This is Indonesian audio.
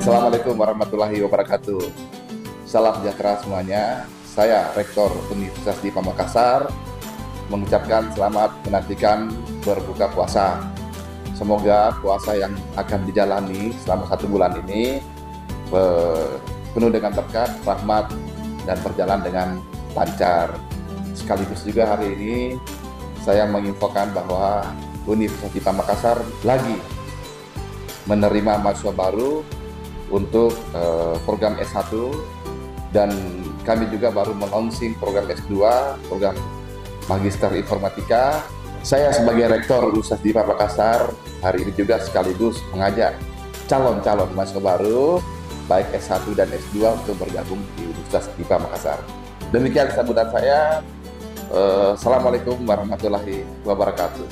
Assalamualaikum warahmatullahi wabarakatuh. Salam sejahtera semuanya. Saya Rektor Universitas Dipa Makassar mengucapkan selamat menantikan berbuka puasa. Semoga puasa yang akan dijalani selama 1 bulan ini penuh dengan berkat, rahmat, dan berjalan dengan lancar. Sekaligus juga hari ini saya menginfokan bahwa Universitas Dipa Makassar lagi menerima mahasiswa baru untuk program S1, dan kami juga baru melaunching program S2, program Magister Informatika. Saya sebagai Rektor Universitas Dipa Makassar hari ini juga sekaligus mengajak calon-calon mahasiswa baru baik S1 dan S2 untuk bergabung di Universitas Dipa Makassar. Demikian sambutan saya. Assalamualaikum warahmatullahi wabarakatuh.